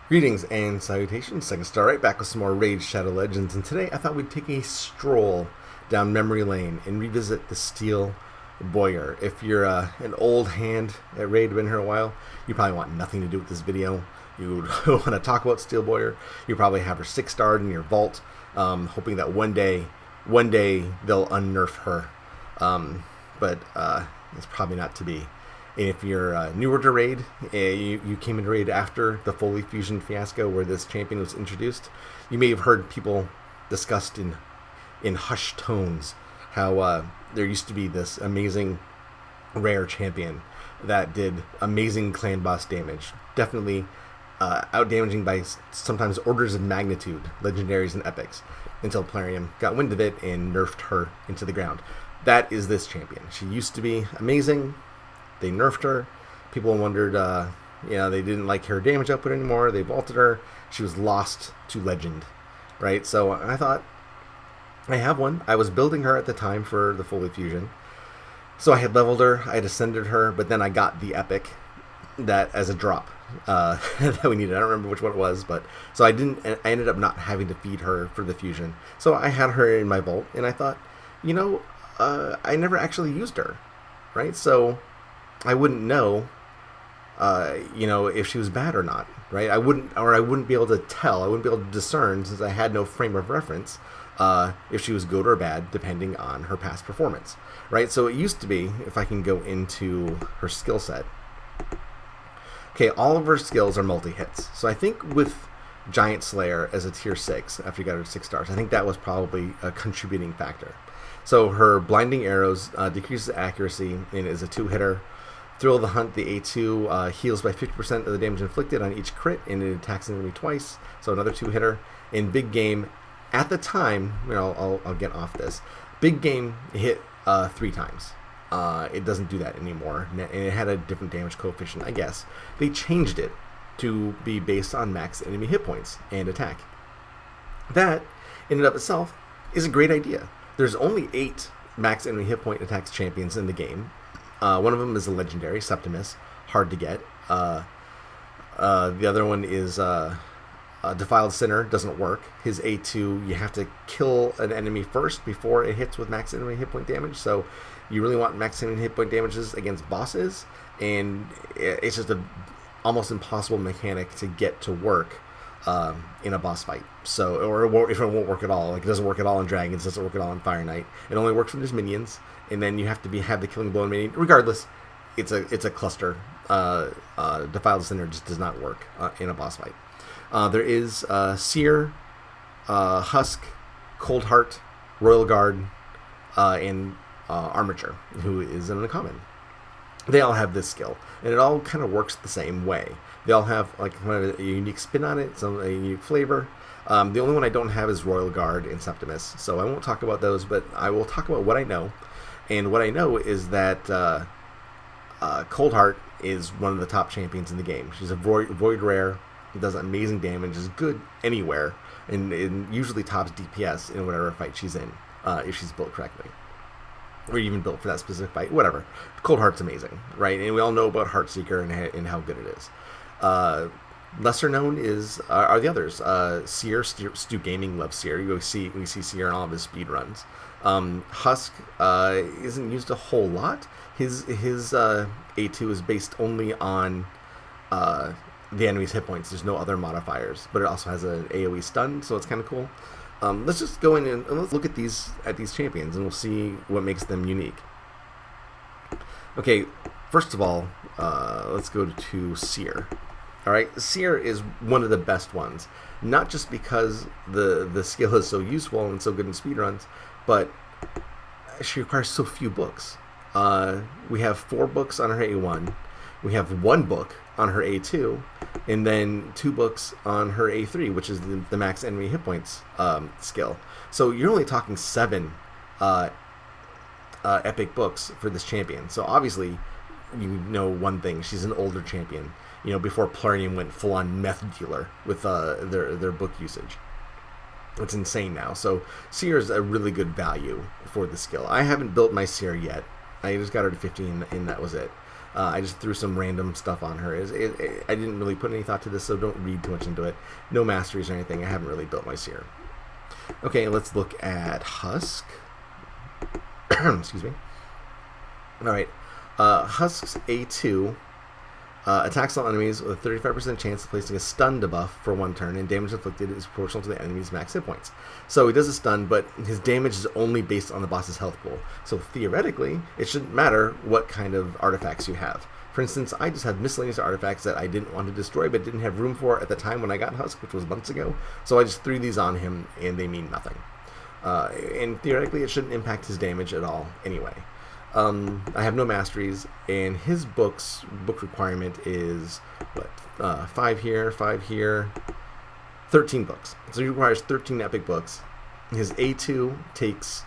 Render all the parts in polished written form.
Greetings and salutations, Second Star right back with some more Raid Shadow Legends, and today I thought we'd take a stroll down memory lane and revisit the Steel Bowyer. If you're an old hand at Raid, been here a while, you probably want nothing to do with this video. You would want to talk about Steel Bowyer. You probably have her 6-starred in your vault, hoping that one day they'll unnerf her. But it's probably not to be. And if you're newer to Raid, you came into Raid after the Fully Fusion fiasco where this champion was introduced, you may have heard people discussed in hushed tones how there used to be this amazing rare champion that did amazing clan boss damage. Definitely out-damaging by sometimes orders of magnitude, legendaries and epics, until Plarium got wind of it and nerfed her into the ground. That is this champion. She used to be amazing. They nerfed her. People wondered, they didn't like her damage output anymore. They vaulted her. She was lost to legend, right? So I thought, I have one. I was building her at the time for the Fully Fusion. So I had leveled her. I had ascended her, but then I got the epic that as a drop that we needed. I don't remember which one it was, but so I ended up not having to feed her for the fusion. So I had her in my vault, and I thought, I never actually used her, right? So I wouldn't know, if she was bad or not, right? I wouldn't be able to tell. I wouldn't be able to discern, since I had no frame of reference, if she was good or bad, depending on her past performance, right? So it used to be, if I can go into her skill set, okay, all of her skills are multi-hits. So I think with Giant Slayer as a tier 6, after you got her 6 stars, I think that was probably a contributing factor. So her Blinding Arrows decreases accuracy and is a 2-hitter. Thrill of the Hunt, the A2, heals by 50% of the damage inflicted on each crit, and it attacks an enemy twice, so another 2-hitter. In Big Game, at the time, I'll get off this, Big Game hit 3 times. It doesn't do that anymore, and it had a different damage coefficient, I guess. They changed it to be based on max enemy hit points and attack. That, in and of itself, is a great idea. There's only 8 max enemy hit point attacks champions in the game. One of them is a legendary, Septimus, hard to get. The other one is Defiled Sinner, doesn't work. His A2, you have to kill an enemy first before it hits with max enemy hit point damage, so you really want max enemy hit point damages against bosses, and it's just an almost impossible mechanic to get to work in a boss fight. So, or if it won't work at all, like it doesn't work at all in Dragons, doesn't work at all in Fire Knight. It only works when there's minions, and then you have to have the killing blow minion. Regardless, it's a cluster. Defiled Sinner just does not work in a boss fight. There is Seer, Husk, Cold Heart, Royal Guard, and Armature, who is an uncommon. They all have this skill, and it all kind of works the same way. They all have like kind of a unique spin on it, a unique flavor. The only one I don't have is Royal Guard and Septimus, so I won't talk about those, but I will talk about what I know. And what I know is that Cold Heart is one of the top champions in the game. She's a void rare, does amazing damage, is good anywhere, and usually tops DPS in whatever fight she's in, if she's built correctly. Or even built for that specific fight, whatever. Cold Heart's amazing, right? And we all know about Heartseeker and how good it is. Lesser known are the others. Seer, Stu Gaming loves Seer. We see Seer in all of his speed runs. Husk isn't used a whole lot. His A2 is based only on the enemy's hit points. There's no other modifiers, but it also has an AoE stun, so it's kind of cool. Let's just go in and let's look at these champions, and we'll see what makes them unique. Okay, first of all, let's go to Seer. All right, Seer is one of the best ones, not just because the skill is so useful and so good in speedruns, but she requires so few books. We have 4 books on her A1. We have 1 book on her A2, and then 2 books on her A3, which is the max enemy hit points skill. So you're only talking 7 epic books for this champion. So obviously, you know one thing: she's an older champion. Before Plarium went full-on meth dealer with their book usage. It's insane now. So Seer is a really good value for the skill. I haven't built my Seer yet. I just got her to 15, and that was it. I just threw some random stuff on her. I didn't really put any thought to this, so don't read too much into it. No masteries or anything. I haven't really built my seer. Okay, let's look at Husk. Excuse me. All right. Husk's A2 attacks all enemies with a 35% chance of placing a stun debuff for 1 turn, and damage inflicted is proportional to the enemy's max hit points. So he does a stun, but his damage is only based on the boss's health pool. So theoretically, it shouldn't matter what kind of artifacts you have. For instance, I just have miscellaneous artifacts that I didn't want to destroy, but didn't have room for at the time when I got Husk, which was months ago. So I just threw these on him, and they mean nothing. And theoretically, it shouldn't impact his damage at all anyway. I have no masteries, and his book requirement is, 5 here, 5 here, 13 books. So he requires 13 epic books. His A2 takes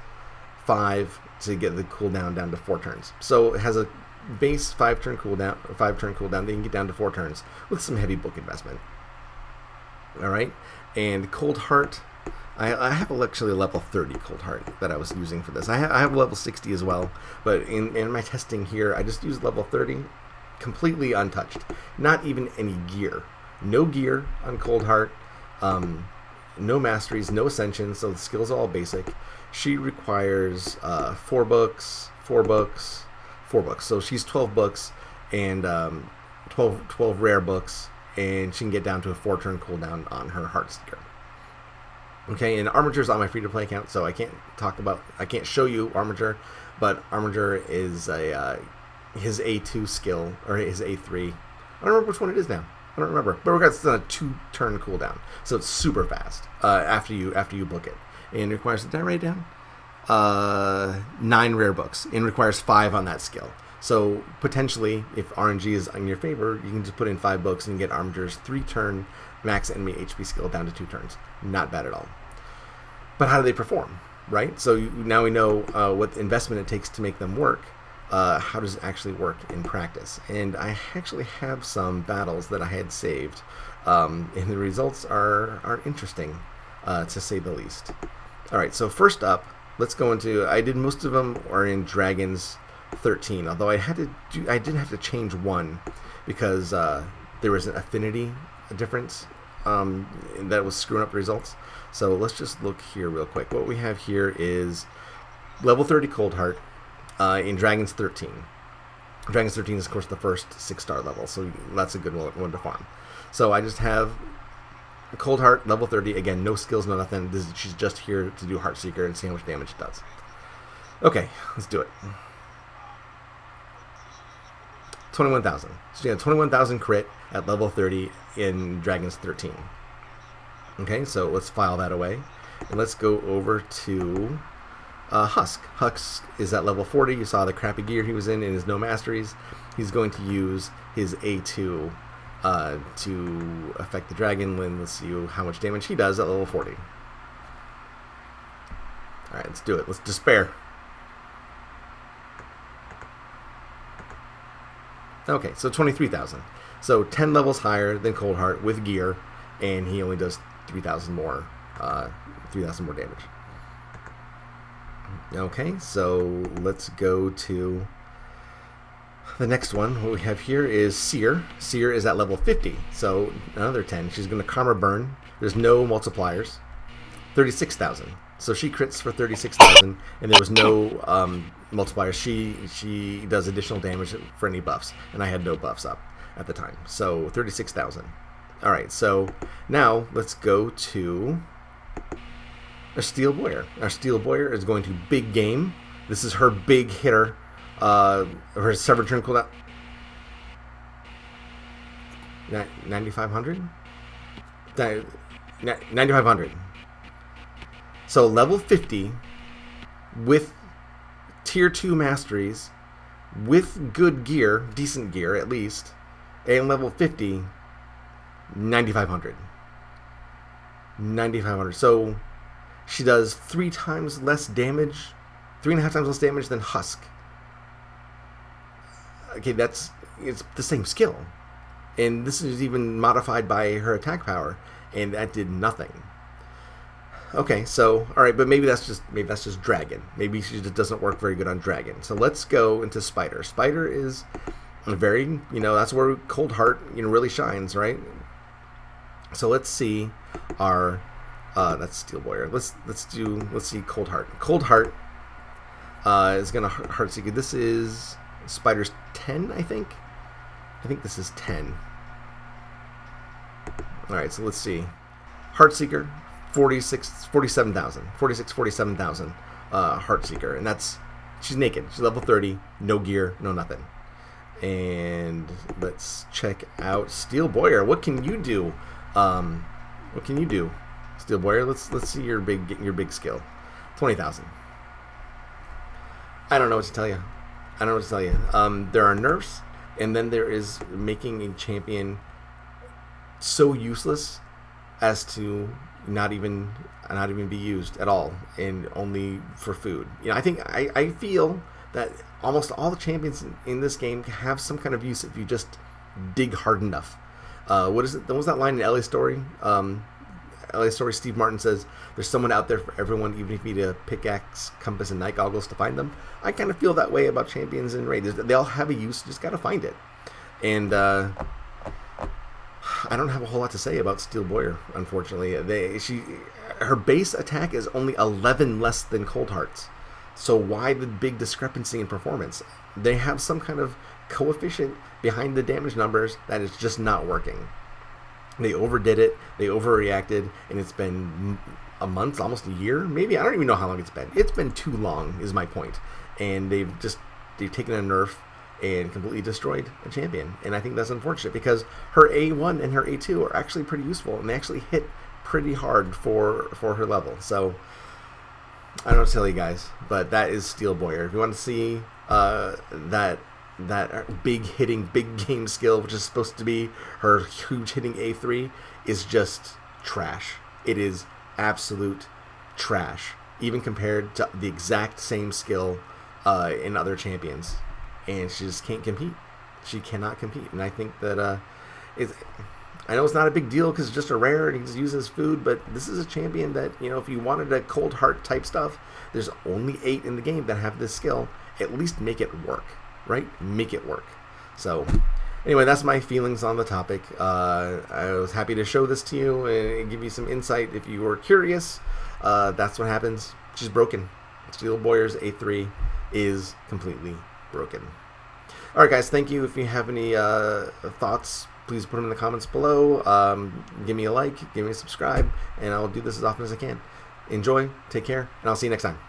5 to get the cooldown down to 4 turns. So it has a base 5-turn cooldown, that you can get down to 4 turns with some heavy book investment. All right, and Cold Heart. I have actually a level 30 Cold Heart that I was using for this. I have level 60 as well, but in my testing here, I just used level 30, completely untouched. Not even any gear. No gear on Cold Heart, no masteries, no ascensions, so the skills are all basic. She requires 4 books, 4 books, 4 books. So she's 12 books and 12 rare books, and she can get down to a 4-turn cooldown on her Heartseeker. Okay, and Armiger's on my free-to-play account, so I can't show you Armiger, but Armiger is his A2 skill, or his A3. I don't remember which one it is now. I don't remember. But regardless, it's on a 2-turn cooldown, so it's super fast after you book it. And it requires, did I write it down? 9 rare books, and requires 5 on that skill. So potentially, if RNG is in your favor, you can just put in 5 books and get Armiger's 3-turn max enemy HP skill down to 2 turns. Not bad at all. But how do they perform, right? So now we know what investment it takes to make them work. How does it actually work in practice? And I actually have some battles that I had saved, and the results are interesting, to say the least. All right, so first up, let's go into. I did most of them are in Dragons 13, although I did have to change one because there was an affinity difference that was screwing up the results. So let's just look here real quick. What we have here is level 30 Cold Heart in Dragons 13. Dragons 13 is, of course, the first 6-star level, so that's a good one to farm. So I just have Cold Heart, level 30. Again, no skills, no nothing. She's just here to do Heartseeker and see how much damage it does. Okay, let's do it. 21,000. So you have 21,000 crit at level 30 in Dragons 13. Okay, so let's file that away. And let's go over to Husk. Husk is at level 40. You saw the crappy gear he was in and his no masteries. He's going to use his A2 to affect the dragon. And let's see how much damage he does at level 40. Alright, let's do it. Let's despair. Okay, so 23,000. So 10 levels higher than Cold Heart with gear, and he only does 3,000 more damage. Okay, so let's go to the next one. What we have here is Seer. Seer is at level 50, so another 10. She's going to Karma Burn. There's no multipliers. 36,000. So she crits for 36,000, and there was no multipliers. She does additional damage for any buffs, and I had no buffs up at the time. So 36,000. All right, so now let's go to a Steel Bowyer. Our Steel Bowyer is going to big game. This is her big hitter. Her 7-turn cooldown. 9,500? 9,500. So level 50 with tier 2 masteries, with good gear, decent gear at least, and level 50, 9,500. 9,500. So she does 3 times less damage, 3.5 times less damage than Husk. Okay, it's the same skill. And this is even modified by her attack power, and that did nothing. Okay, so all right, but maybe that's just Dragon. Maybe she just doesn't work very good on Dragon. So let's go into Spider. Spider is very, that's where Cold Heart, really shines, right? So let's see our, that's Steel Bowyer. Let's see Cold Heart. Cold Heart is gonna Heartseeker. This is Spider's 10, I think. I think this is 10. All right, so let's see. Heartseeker, 47,000. Heartseeker, and that's, she's naked. She's level 30, no gear, no nothing. And let's check out Steel Bowyer. What can you do? Steel Bowyer? Let's see your big skill. 20,000. I don't know what to tell you. There are nerfs, and then there is making a champion so useless as to not even be used at all, and only for food. I feel that almost all the champions in this game have some kind of use if you just dig hard enough. What is it? What was that line in LA Story? LA Story, Steve Martin says, "There's someone out there for everyone, even if you need a pickaxe, compass, and night goggles to find them." I kind of feel that way about champions in Raid. They all have a use, just gotta find it. And I don't have a whole lot to say about Steel Bowyer, unfortunately. Her base attack is only 11 less than Cold Heart's. So why the big discrepancy in performance? They have some kind of coefficient behind the damage numbers that is just not working. They overdid it, they overreacted, and it's been a month, almost a year, maybe. I don't even know how long it's been. It's been too long, is my point. And they've taken a nerf and completely destroyed a champion. And I think that's unfortunate, because her A1 and her A2 are actually pretty useful, and they actually hit pretty hard for her level. So I don't know what to tell you guys, but that is Steel Bowyer. If you want to see that big hitting, big game skill, which is supposed to be her huge hitting A3, is just trash. It is absolute trash, even compared to the exact same skill in other champions. And she just can't compete. She cannot compete. And I think that I know it's not a big deal because it's just a rare and he just uses food, but this is a champion that, if you wanted a Cold Heart type stuff, there's only 8 in the game that have this skill. At least make it work, right? Make it work. So anyway, that's my feelings on the topic. I was happy to show this to you and give you some insight if you were curious. That's what happens. She's broken. Steel Bowyer's A3 is completely broken. All right, guys, thank you. If you have any thoughts, please put them in the comments below. Give me a like, give me a subscribe, and I'll do this as often as I can. Enjoy, take care, and I'll see you next time.